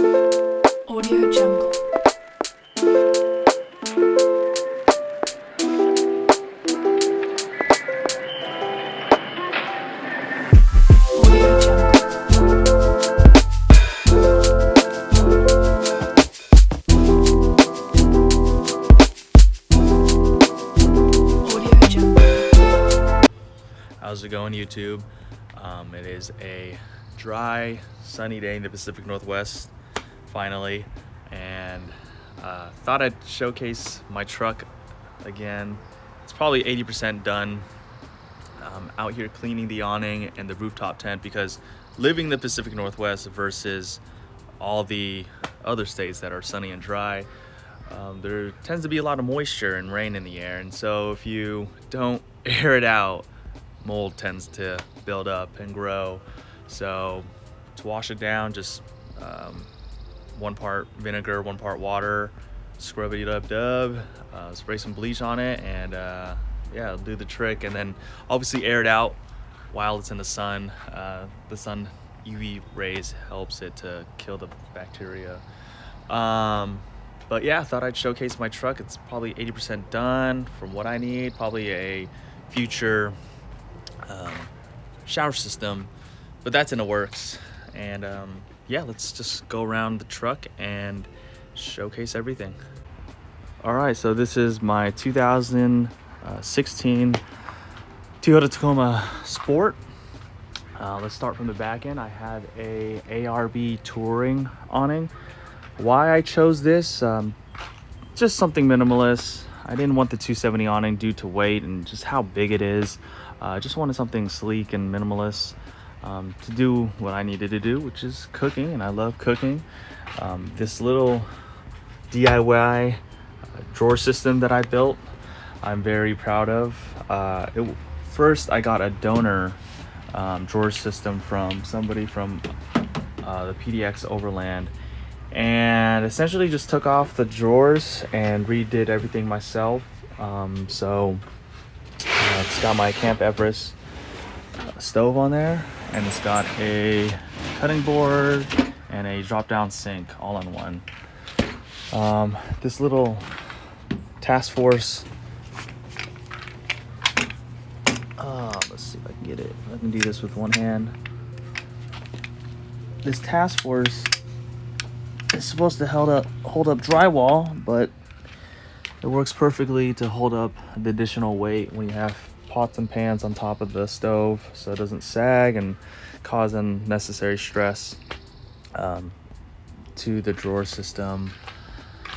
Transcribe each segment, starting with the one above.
Audio Jungle. Audio Jungle. Audio Jungle. How's it going, YouTube? It is a dry, sunny day in the Pacific Northwest, finally, and thought I'd showcase my truck again. It's probably 80% done. Out here cleaning the awning and the rooftop tent, because living in the Pacific Northwest versus all the other states that are sunny and dry, there tends to be a lot of moisture and rain in the air, and so if you don't air it out, mold tends to build up and grow. So to wash it down, just 1 part vinegar, 1 part water, scrub it up, spray some bleach on it, and yeah, it'll do the trick. And then obviously air it out while it's in the sun. The sun UV rays helps it to kill the bacteria. But yeah, I thought I'd showcase my truck. It's probably 80% done from what I need. Probably a future shower system, but that's in the works. And yeah, let's just go around the truck and showcase everything. All right, so this is my 2016 Toyota Tacoma Sport. Let's start from the back end. I have a ARB touring awning. Why I chose this, just something minimalist. I didn't want the 270 awning due to weight and just how big it is. I just wanted something sleek and minimalist to do what I needed to do, which is cooking, and I love cooking. This little DIY drawer system that I built, I'm very proud of. First, I got a donor drawer system from somebody from the PDX Overland, and essentially just took off the drawers and redid everything myself. It's got my Camp Everest stove on there, and it's got a cutting board and a drop-down sink all in one. This little task force, let's see if I can get it. I can do this with one hand. This task force is supposed to hold up drywall, but it works perfectly to hold up the additional weight when you have pots and pans on top of the stove, so it doesn't sag and cause unnecessary stress to the drawer system.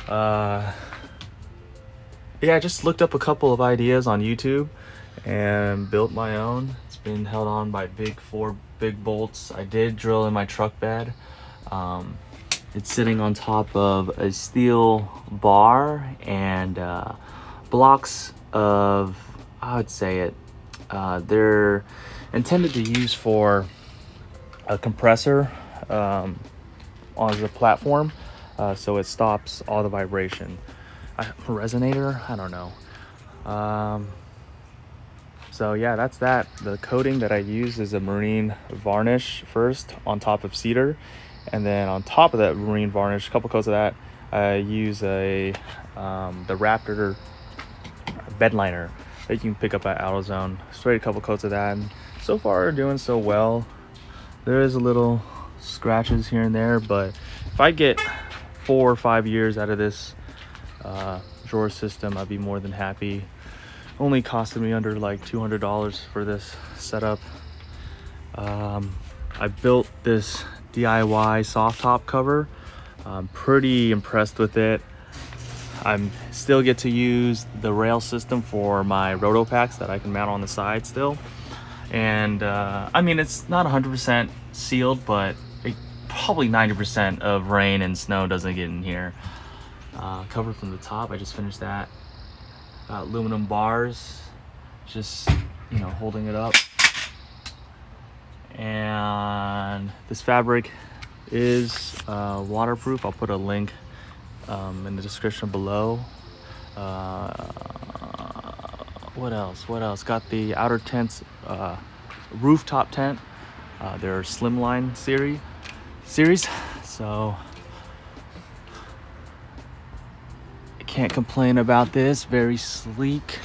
Yeah, I just looked up a couple of ideas on YouTube and built my own. It's been held on by 4 big bolts. I did drill in my truck bed. It's sitting on top of a steel bar and blocks of, I would say it, they're intended to use for a compressor on the platform, so it stops all the vibration. Resonator? I don't know. So yeah, that's that. The coating that I use is a marine varnish first on top of cedar, and then on top of that marine varnish, a couple coats of that, I use the Raptor bed liner that you can pick up at AutoZone. Sprayed a couple coats of that, and so far doing so well. There is a little scratches here and there, but if I get 4 or 5 years out of this drawer system, I'd be more than happy. Only costed me under like $200 for this setup. I built this DIY soft top cover. I'm pretty impressed with it. I still get to use the rail system for my roto packs that I can mount on the side still. And I mean, it's not 100% sealed, but probably 90% of rain and snow doesn't get in here. Covered from the top, I just finished that. Aluminum bars, just, you know, holding it up. And this fabric is waterproof. I'll put a link in the description below. What else? Got the outer tents, rooftop tent. They're slimline series. So Can't complain about this. Very sleek.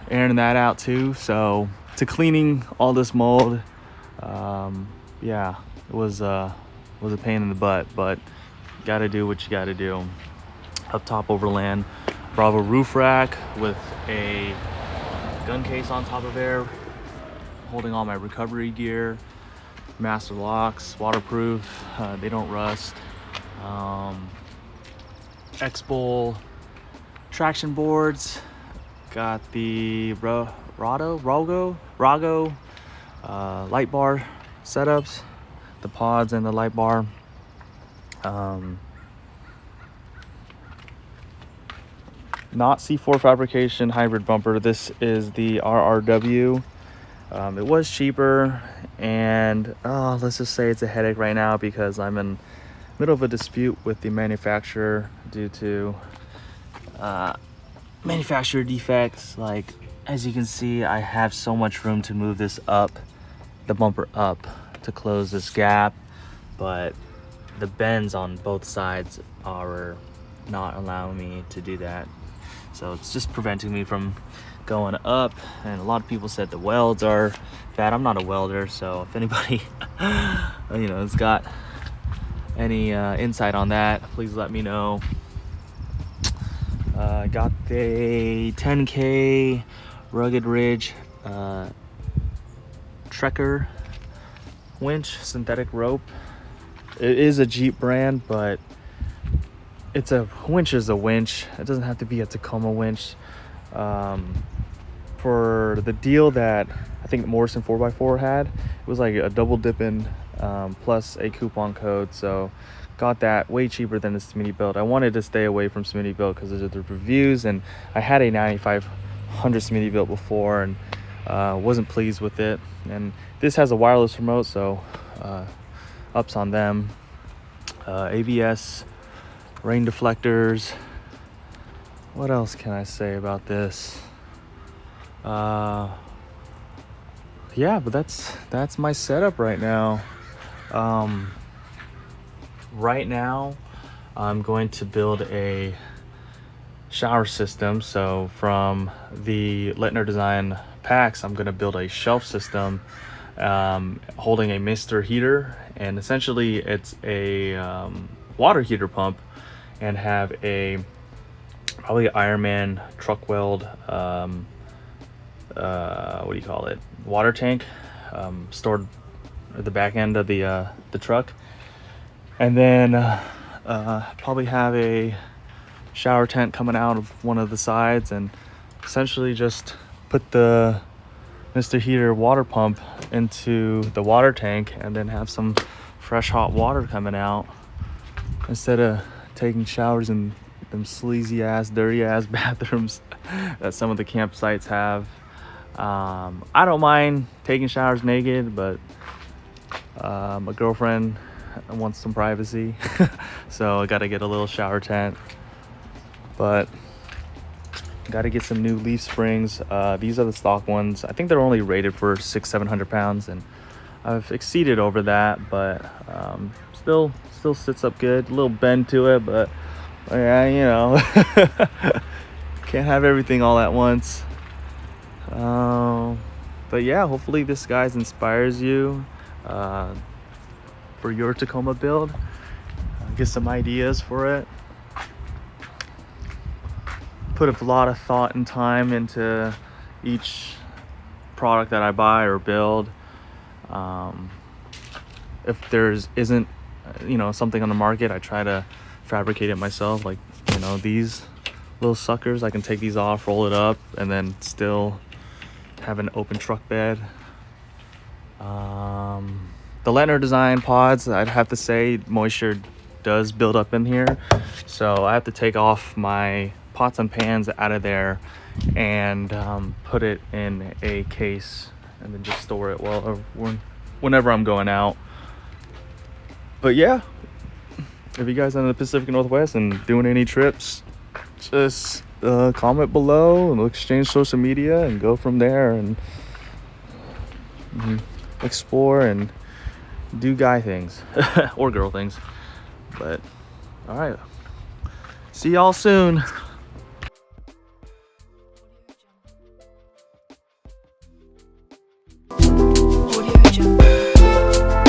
Airing that out too. So to cleaning all this mold, yeah, it was a pain in the butt, but gotta do what you gotta do. Up top, Overland Bravo roof rack with a gun case on top of there, holding all my recovery gear, master locks, waterproof, they don't rust. X-Bowl traction boards, got the Rago light bar setups, the pods and the light bar. Not C4 fabrication hybrid bumper. This is the RRW. It was cheaper, and let's just say it's a headache right now because I'm in middle of a dispute with the manufacturer due to manufacturer defects. Like, as you can see, I have so much room to move this up, the bumper up, to close this gap, but the bends on both sides are not allowing me to do that. So it's just preventing me from going up. And a lot of people said the welds are bad. I'm not a welder, so if anybody has got any insight on that, please let me know. I got the 10K Rugged Ridge Trekker winch, synthetic rope. It is a Jeep brand, but it's a winch is a winch. It doesn't have to be a Tacoma winch. For the deal that I think Morrison 4x4 had, it was like a double dipping plus a coupon code. So got that way cheaper than the Smittybilt. I wanted to stay away from Smittybilt because of the reviews, and I had a 9500 Smittybilt before and wasn't pleased with it. And this has a wireless remote, so ups on them. ABS, rain deflectors. What else can I say about this? Yeah, but that's my setup right now. Right now I'm going to build a shower system. So from the Lettner Design packs, I'm going to build a shelf system holding a mister heater, and essentially it's a water heater pump, and have a probably Ironman truck weld water tank stored at the back end of the truck, and then probably have a shower tent coming out of one of the sides, and essentially just put the Mr. Heater water pump into the water tank, and then have some fresh hot water coming out instead of taking showers in them sleazy ass, dirty ass bathrooms that some of the campsites have. I don't mind taking showers naked, but my girlfriend wants some privacy, so I gotta get a little shower tent. But gotta get some new leaf springs. These are the stock ones. I think they're only rated for 600-700 pounds, and I've exceeded over that, but still sits up good. A little bend to it, but yeah, can't have everything all at once. But yeah, hopefully this guys inspires you for your Tacoma build. Get some ideas for it. Put a lot of thought and time into each product that I buy or build. If there's isn't something on the market, I try to fabricate it myself. Like these little suckers, I can take these off, roll it up, and then still have an open truck bed. The Lettner Design pods, I'd have to say moisture does build up in here, so I have to take off my pots and pans out of there and put it in a case, and then just store it whenever I'm going out. But yeah, if you guys are in the Pacific Northwest and doing any trips, just comment below and we'll exchange social media and go from there and explore and do guy things or girl things. But all right, see y'all soon.